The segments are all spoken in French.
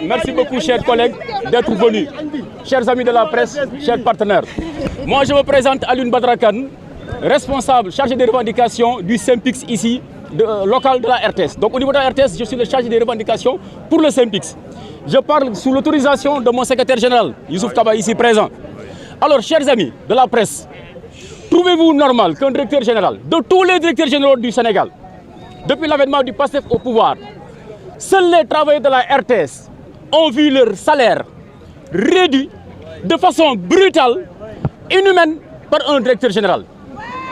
Merci beaucoup, chers collègues, d'être venus. Chers amis de la presse, chers partenaires. Moi, je me présente Alioune Badara Kane, responsable chargé des revendications du SYNPICS ici, local de la RTS. Donc au niveau de la RTS, je suis le chargé des revendications pour le SYNPICS. Je parle sous l'autorisation de mon secrétaire général, Youssouf Kaba, ici présent. Alors, chers amis de la presse, trouvez-vous normal qu'un directeur général, de tous les directeurs généraux du Sénégal, depuis l'avènement du PASTEF au pouvoir, seuls les travailleurs de la RTS ont vu leur salaire réduit de façon brutale, inhumaine, par un directeur général?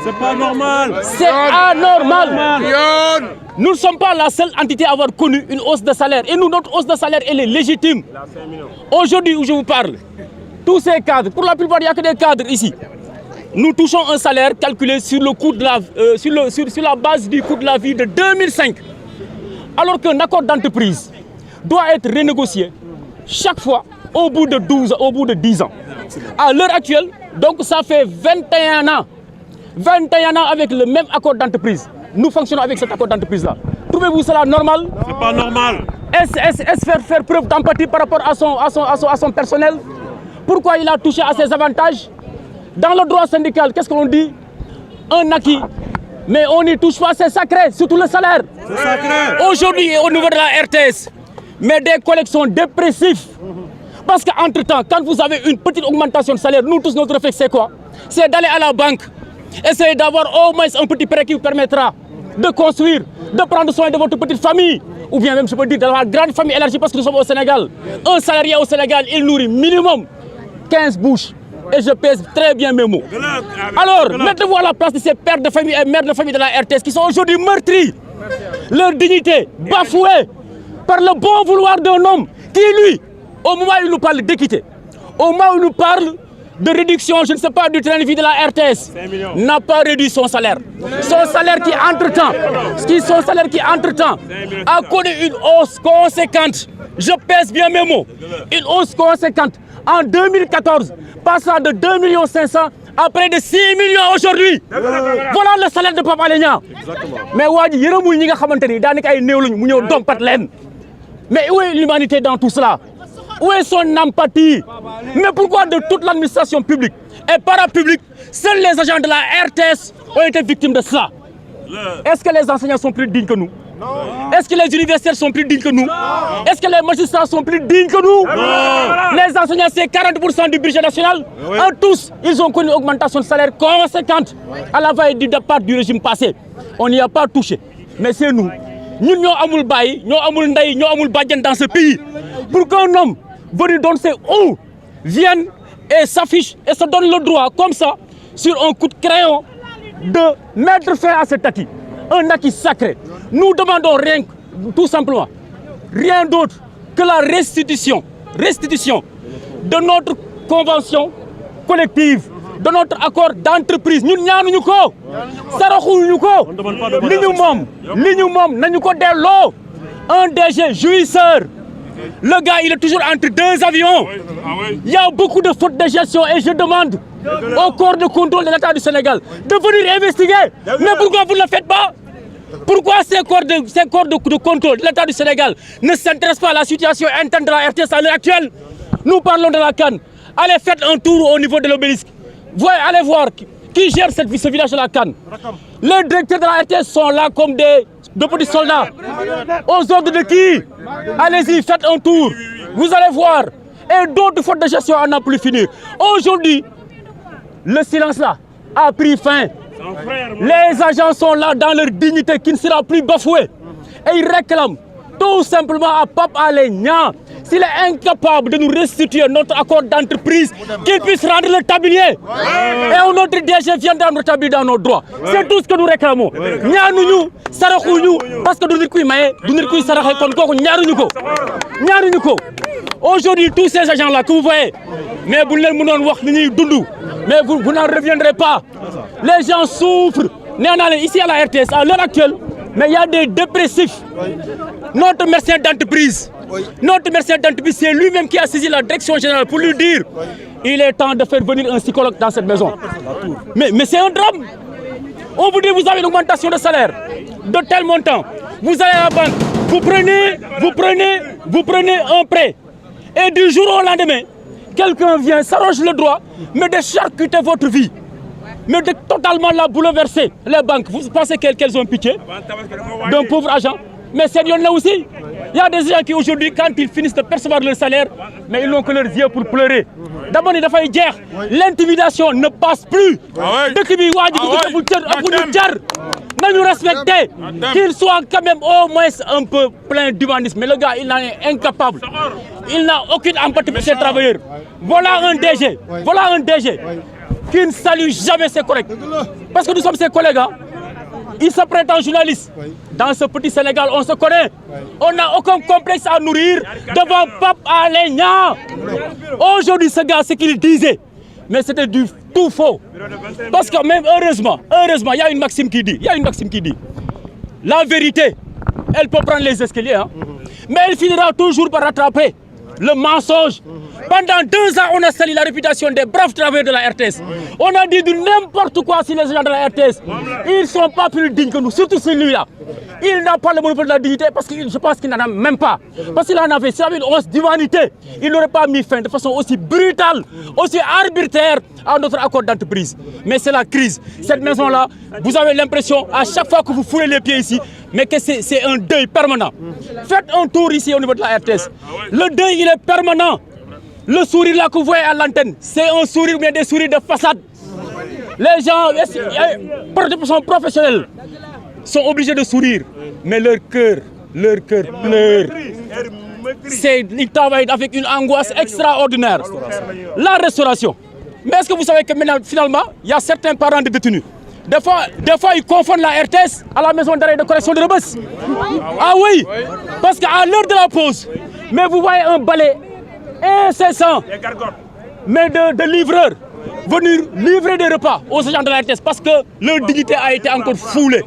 C'est pas normal. C'est anormal. Nous ne sommes pas la seule entité à avoir connu une hausse de salaire. Et nous, notre hausse de salaire, elle est légitime. Aujourd'hui où je vous parle, tous ces cadres, pour la plupart, il n'y a que des cadres ici. Nous touchons un salaire calculé sur, le coût de la, sur la base du coût de la vie de 2005. Alors qu'un accord d'entreprise doit être renégocié chaque fois au bout de 10 ans. À l'heure actuelle, donc ça fait 21 ans. 21 ans avec le même accord d'entreprise. Nous fonctionnons avec cet accord d'entreprise-là. Trouvez-vous cela normal? C'est pas normal. Est-ce faire preuve d'empathie par rapport à son personnel? Pourquoi il a touché à ses avantages? Dans le droit syndical, qu'est-ce qu'on dit? Un acquis. Mais on n'y touche pas, c'est sacré, surtout le salaire. C'est sacré. Aujourd'hui, au niveau de la RTS, mais des collègues sont dépressifs. Parce qu'entre-temps, quand vous avez une petite augmentation de salaire, nous tous, notre réflexe, c'est quoi? C'est d'aller à la banque, essayer d'avoir au moins un petit prêt qui vous permettra de construire, de prendre soin de votre petite famille. Ou bien même, je peux dire, de la grande famille élargie parce que nous sommes au Sénégal. Un salarié au Sénégal, il nourrit minimum 15 bouches. Et je pèse très bien mes mots. Alors, mettez-vous à la place de ces pères de famille et mères de famille de la RTS qui sont aujourd'hui meurtris. Leur dignité bafouée par le bon vouloir d'un homme qui, lui, au moment où il nous parle d'équité, au moment où il nous parle de réduction, je ne sais pas, du train de vie de la RTS, n'a pas réduit son salaire. Son salaire qui, entre-temps, a connu une hausse conséquente. Je pèse bien mes mots. Une hausse conséquente. En 2014, passant de 2 500 000 à près de 6 millions aujourd'hui. Voilà le salaire de Papa Alé Niang. Mais où est l'humanité dans tout cela? Où est son empathie? Mais pourquoi de toute l'administration publique et parapublique, seuls les agents de la RTS ont été victimes de cela? Est-ce que les enseignants sont plus dignes que nous? Est-ce que les universitaires sont plus dignes que nous? Est-ce que les magistrats sont plus dignes que nous? Les enseignants, c'est 40% du budget national. En tous, ils ont connu une augmentation de salaire conséquente à la veille du départ du régime passé. On n'y a pas touché. Mais c'est nous. Nous avons dans ce pays. Pour qu'un homme venu d'on sait où vienne et s'affiche et se donne le droit, comme ça, sur un coup de crayon, de mettre fin à cet acquis. Un acquis sacré. Nous demandons rien, tout simplement, rien d'autre que la restitution de notre convention collective, de notre accord d'entreprise. Nous n'avons pas un DG jouisseur. Le gars, il est toujours entre deux avions. Il y a beaucoup de fautes de gestion et je demande au corps de contrôle de l'État du Sénégal de venir investiguer. Mais pourquoi vous ne le faites pas? Pourquoi ces corps de contrôle de l'État du Sénégal ne s'intéressent pas à la situation interne de la RTS à l'heure actuelle? Nous parlons de la CAN. Allez, faites un tour au niveau de l'obélisque. Allez voir qui gère ce village de la CAN. Les directeurs de la RTS sont là comme de petits soldats. Aux ordres de qui? Allez-y, faites un tour. Vous allez voir. Et d'autres fautes de gestion à n'en plus finir. Aujourd'hui, le silence là a pris fin. Les agents sont là dans leur dignité qui ne sera plus bafouée. Et ils réclament tout simplement à Pape Alé Niang, s'il est incapable de nous restituer notre accord d'entreprise, qu'il puisse rendre le tablier. Et notre DG viendra nous rétablir dans nos droits. C'est tout ce que nous réclamons. Nous, parce que aujourd'hui, tous ces agents-là que vous voyez, mais vous n'en reviendrez pas. Les gens souffrent. Ici à la RTS, à l'heure actuelle, mais il y a des dépressifs. Notre mercenaire d'entreprise, c'est lui-même qui a saisi la direction générale pour lui dire il est temps de faire venir un psychologue dans cette maison. Mais c'est un drame. On vous dit vous avez une augmentation de salaire de tel montant. Vous allez à la banque, vous prenez un prêt. Et du jour au lendemain, quelqu'un vient, s'arroge le droit, mais de charcuter votre vie. Mais de totalement la bouleverser. Les banques, vous pensez qu'elles ont pitié d'un pauvre agent? Mais c'est là aussi. Il y a des gens qui aujourd'hui, quand ils finissent de percevoir leur salaire, mais ils n'ont que leurs yeux pour pleurer. D'abord, l'intimidation ne passe plus. Nous respecter, qu'il soit quand même au moins un peu plein d'humanisme. Mais le gars, il en est incapable. Il n'a aucune empathie pour ses travailleurs. Voilà un DG. Voilà un DG qui ne salue jamais ses collègues. Parce que nous sommes ses collègues. Hein. Il se prétend journaliste. Dans ce petit Sénégal, on se connaît. On n'a aucun complexe à nourrir devant Pape Alé Niang. Aujourd'hui, ce gars, ce qu'il disait, mais c'était du tout faux. Parce que même heureusement, il y a une maxime qui dit, la vérité, elle peut prendre les escaliers, hein, mais elle finira toujours par rattraper le mensonge. Pendant 2 ans, on a sali la réputation des braves travailleurs de la RTS. On a dit de n'importe quoi sur les gens de la RTS. Ils ne sont pas plus dignes que nous, surtout celui-là. Il n'a pas le monopole de la dignité parce que je pense qu'il n'en a même pas. Parce qu'il en avait, c'est une once d'humanité. Il n'aurait pas mis fin de façon aussi brutale, aussi arbitraire à notre accord d'entreprise. Mais c'est la crise. Cette maison-là, vous avez l'impression, à chaque fois que vous foulez les pieds ici, mais que c'est un deuil permanent. Faites un tour ici au niveau de la RTS. Le deuil, il est permanent. Le sourire là que vous voyez à l'antenne, c'est un sourire, mais des sourires de façade. Les gens sont professionnels, sont obligés de sourire, mais leur cœur pleure. Ils travaillent avec une angoisse extraordinaire. La restauration. Mais est-ce que vous savez que maintenant, finalement, il y a certains parents de détenus. Des fois, ils confondent la RTS à la maison d'arrêt de correction de Rebeuss. Ah oui, parce qu'à l'heure de la pause, mais vous voyez un balai incessant, mais de livreurs venir livrer des repas aux agents de la RTS parce que leur dignité a été encore foulée,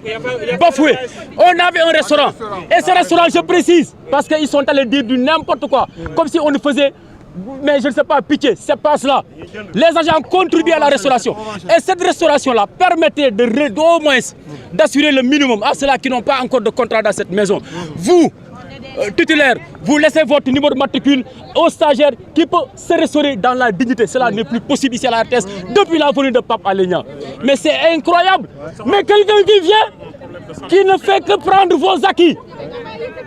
bafouée. On avait un restaurant, et ce restaurant, je précise, parce qu'ils sont allés dire du n'importe quoi, comme si on ne faisait, mais je ne sais pas, pitié, c'est pas cela. Les agents contribuent à la restauration. Et cette restauration-là permettait au moins d'assurer le minimum à ceux-là qui n'ont pas encore de contrat dans cette maison. Vous, titulaire, vous laissez votre numéro de matricule au stagiaire qui peut se restaurer dans la dignité. Cela n'est plus possible ici à la RTS depuis la venue de Pape Alé Niang. Mais c'est incroyable. Mais quelqu'un qui vient, qui ne fait que prendre vos acquis,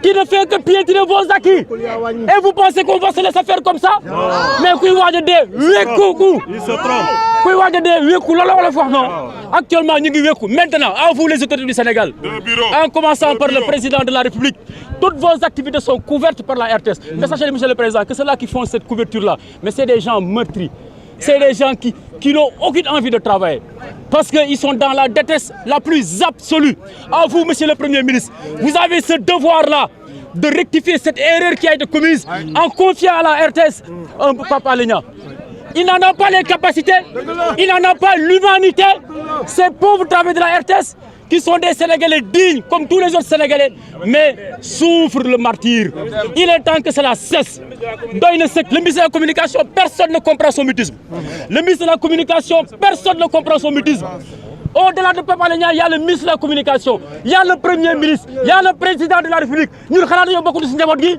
qui ne fait que piétiner vos acquis. Et vous pensez qu'on va se laisser faire comme ça? Mais qui va de Il se trompe. Actuellement, maintenant, à vous les autorités du Sénégal, en commençant par le président de la République, toutes vos activités sont couvertes par la RTS. Mais sachez, monsieur le président, que ceux-là qui font cette couverture-là, mais c'est des gens meurtris. C'est des gens qui n'ont aucune envie de travailler. Parce qu'ils sont dans la détresse la plus absolue. À vous, monsieur le Premier ministre, vous avez ce devoir-là de rectifier cette erreur qui a été commise en confiant à la RTS un Pape Alé Niang. Il n'en a pas les capacités, il n'en a pas l'humanité. Ces pauvres travailleurs de la RTS qui sont des Sénégalais dignes comme tous les autres Sénégalais, mais souffrent le martyre. Il est temps que cela cesse. Le ministre de la Communication, personne ne comprend son mutisme. Le ministre de la Communication, personne ne comprend son mutisme. Au-delà de Pape Alé Niang, il y a le ministre de la Communication, il y a le Premier ministre, il y a le président de la République. Nous avons beaucoup de Sénégalais.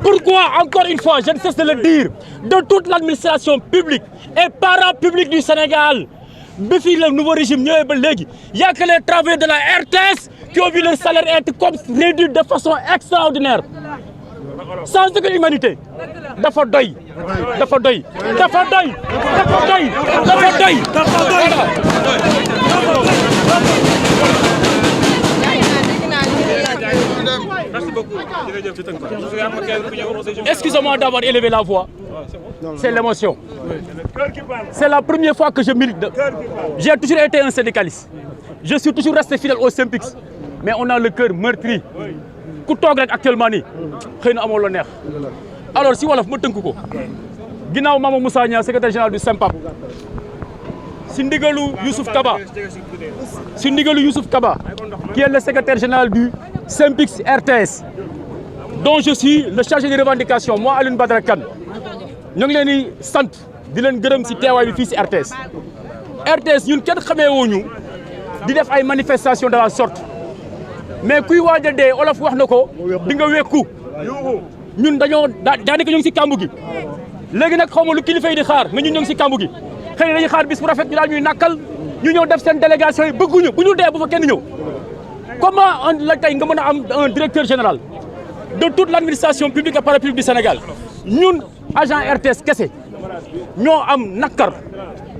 Pourquoi, encore une fois, je ne cesse de le dire, de toute l'administration publique et parapublique du Sénégal, depuis le nouveau régime, il n'y a que les travailleurs de la RTS qui ont vu leur salaire être réduit de façon extraordinaire. Sans aucune humanité. Dafa doy. Excusez-moi d'avoir élevé la voix. C'est l'émotion. C'est la première fois que je milite. J'ai toujours été un syndicaliste. Je suis toujours resté fidèle au Synpics. Mais on a le cœur meurtri. Actuellement, alors si wolof ma tënk ko ginnaaw Mama Moussa Niang secrétaire général du SYNPAP si ndigalu Youssouf Kaba qui est le secrétaire général du SYNPICS RTS dont je suis le chargé des revendications moi Alioune Badara Kane ñu ngi leen di sant di leen gërëm si teewaay bi fii si RTS ñun kenn xamee wuñu di def ay manifestations de la sorte mais kuy waaj a dee olof wax na ko di nga wekku ñun dañoo daanaka ñu ngi si kàmbu gi léegi nag xaw ma lu kilifa yi di xaar mais ñun ñu ngi si kàmbu gi xëy na dañuy xaar bis bu rafet ñu daal ñuy nàkkal ñu ñëw def seen délégation yi bëgguñu bu ñu dee bu fa kenn ñëw comment la tey nga mën a am un directeur général de toute l'administration publique et parapublique du Sénégal ñun agent RTS kese ñoo am nakkar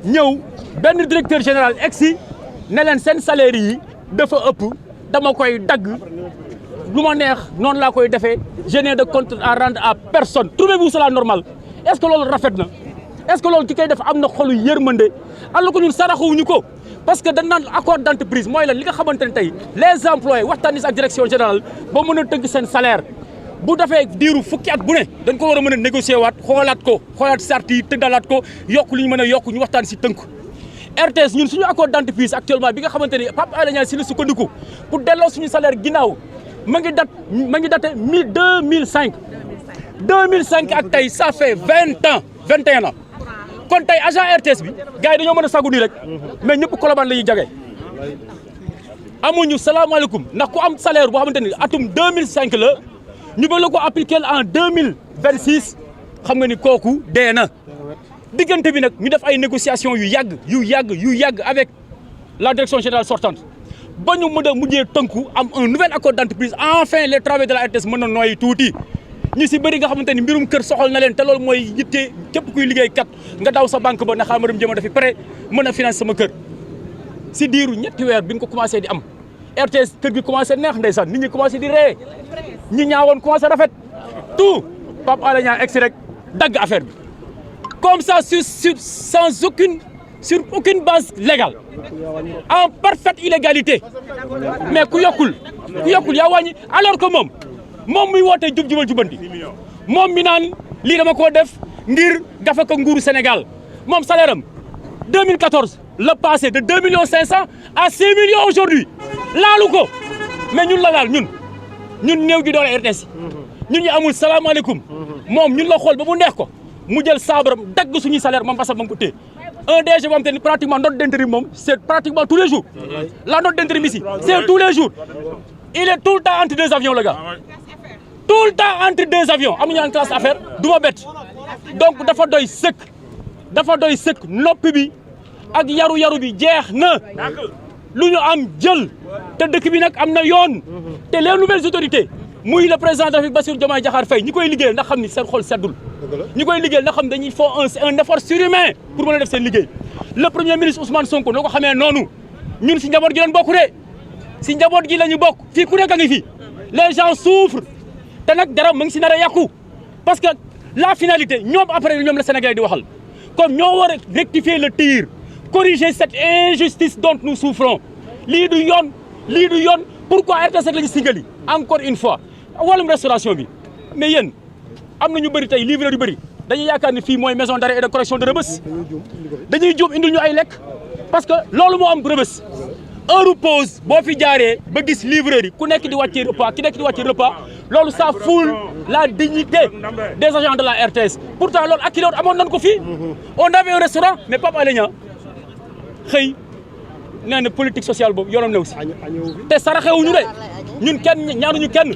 ñëw benn directeur général egsi ne leen seen salaire yi dafa ëpp dama koy dagg lu ma neex noonu laa koy defee je n'ai de compte à rendre à personne trouvez-vous cela normal est-ce que loolu rafet na est-ce que loolu ki koy def am na xolu yërmande alors que ñun saraxuwuñu ko parce que dañ naan accord d'entreprise mooy lan li nga xamante ne tey les employés waxtaan ak direction générale ba mën a tëgg seen salaire bu defee diiru fukki at bu ne dañ ko war a mën a négocier waat xoolaat sart yi tëddalaat ko yokk li ñu mën a yokk ñu waxtaan si tënk RTS ñun suñu accord d'entreprise actuellement bi nga xamante ni Pape Alé Niang si la sukkandiku pour delloo suñu salaire ginnaaw ma ngi daté 2005 ak tey ça fait 21 ans kon tey agent RTS bi gars yi dañoo mën a sagu nii rek mais ñëpp Colobane la ñuy jagee amuñu salaamaaleykum ndax ku am salaire boo xamante ni atum 2005 la ñu ba la ko appliqué en 2026 xam nga ni kooku dee na diggante bi nag ñu def ay négociations yu yàgg avec la direction générale sortante ba ñu mën a mujjee tënku am un nouvel accord d'entreprise enfin les travailleurs de la RTS mën na nooyi tuuti ñu si bëri nga xamante ni mbirum kër soxal na leen te loolu mooy yitte képp kuy liggéey kat nga daw sa banque ba na xaama dem jëma dafi pare mën a financer sama kër si diiru ñetti weer bi nga ko commencé di am RTS kër gi commencé neex ndeysaan nit ñi commencé di ree ñi ñaawoon commencé rafet tout Pape Alé Niang egsi rek dagg affaire bi comme ça sur aucune base légale en parfaite illégalité mais ku yokkul yaa wàññi alors que moom muy woote jubal jubanti moom mi naan lii dama koo def ngir gafe ko nguuru Sénégal moom salaire am 2014 le passé de 2 500 000 à 6 millions aujourd'hui laalu ko mais ñun la laal ñun néew gi doole RTS ñun ñu amul salaamaaleykum moom ñun la xool ba mu neex ko mu jël saabaram dagg suñuy salaire moom parce que moom ko téye un DG boo xam te ni pratiquement note d'intérim moom c'est pratiquement tous les jours la note d'intérim ici c'est tous les jours il est tout le temps entre deux avions le gars tout le temps entre deux avions amuñu en classe affaire du ma bett donc dafa doy sëkk noppi bi ak yaru bi jeex na lu ñu am jël te dëkk bi nag am na yoon te les nouvelles autorités muy le président de la République Bassirou Diomaye Diakhar Faye ñi koy liggéeyal ndax xam ni seen xol seddul ñi koy liggéeyal ndax xam ne dañuy faut un effort surhumain pour mën a def seen liggéey le premier ministre Ousmane Sonko noo ko xamee noonu ñun si njaboot gi lañ bokk de si njaboot gi la ñu bokk fii ku nekk a ngi fi les gens souffrent te nag dara mu ngi si nar a yàqu parce que la finalité ñoom après ñoom la Sénégalais di waxal comme ñoo war a rectifier le tir corriger cette injustice dont nous souffrons lii du yoon pourquoi RTS rek la ñu singali encore une fois wàllum restauration bi mais yéen am na ñu bëri tey livreur yu bëri dañuy yaakaar ni fii mooy maison d'arrêt et de correction de Rebeuss dañuy juum indil ñu ay lekk parce que loolu moo am Rebeuss heure pause boo fi jaaree ba gis livreur yi ku nekk di wàccee repas loolu ça foule la dignité des agents de la RTS pourtant loolu ak kiloot amoon nañ ko fii on avait un restaurant mais Pape Alé Niang xëy nee na politique sociale boobu yoonam new si te saraxewuñu de ñun ñaanuñu kenn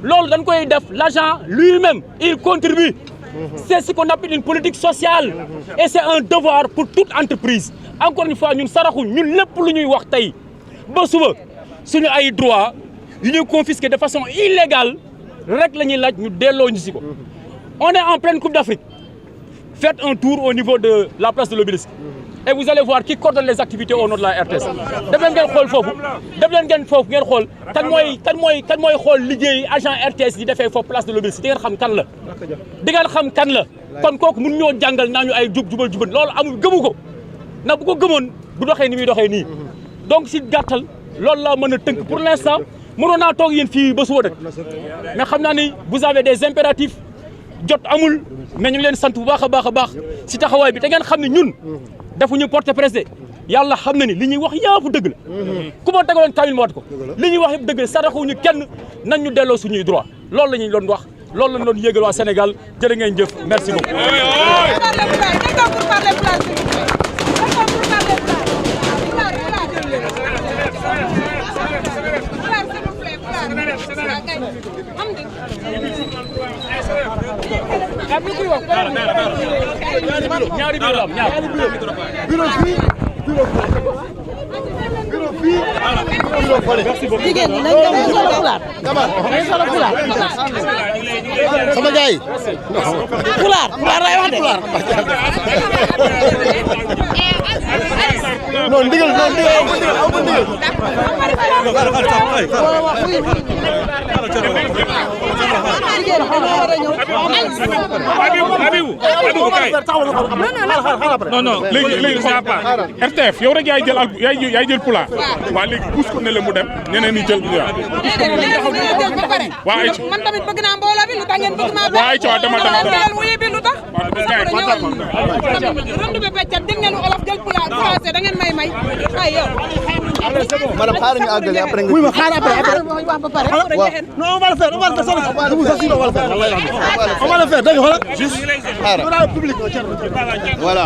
loolu dañ koy def l'agent lui-même il contribue c'est ce qu'on appelle une politique sociale et c'est un devoir pour toute entreprise encore une fois ñun saraxuñ ñun lépp lu ñuy wax tey ba suba suñu ay droit yu ñuy confisquer de façon illégale rek la ñuy laaj ñu delloo ñu si ko on est en pleine Coupe d'Afrique faites un tour au niveau de la place de l'Obélisque et vous allez voir qui coordonne les activités au nom de la RTS def leen ngeen xool foofu ngeen xool kan mooy xool liggéey agent RTS yi defee foofu place de l'Obélisque di ngeen xam kan la kon kooku mun ñoo jàngal naa ñu ay jubal loolu amul gëmu ko na bu ko gëmoon du doxee ni muy doxee nii donc si gàttal loolu laa mën a tënk pour l'instant mënoon naa toog yéen fii ba suba rek mais xam naa ni vous avez des impératifs jot amul mais ñu ngi leen sant bu baax a baax si taxawaay bi te ngeen xam ne ñun defuñu porte presse yàlla xam na ni li ñuy wax yëpp dëgg la ku ma tegaloon kaamil ma wat ko li ñuy wax yëpp dëgg la saraxuñu kenn nañ ñu delloo suñuy droit loolu la ñuy doon wax loolu lañ doon yégal waa Sénégal jërë ngeen jëf merci beaucoup. jigéen ñi nañ dem solo pulaar. nañ solo pulaar. sama gars yi. pulaar lay wax de. non ndigal aw ma ndigal. non léegi ça part RTF yow rek yaay jël pulaar waa léegi pousse ko ne la mu dem ñeneen ñi jël waaw ay man tamit bëgg naa mbooloo bi lu tax ngeen bëgg maa waaw ay ci dama wuyu bi lu tax rondu be peccat dégg ngeen olof jël pulaar français da ngeen may ay yow madame xaaral ñu àggale après nga. oui ma xaaral après wax ba pare. non on va le faire on va le faire dégg nga voilà. juste xaaral voilà.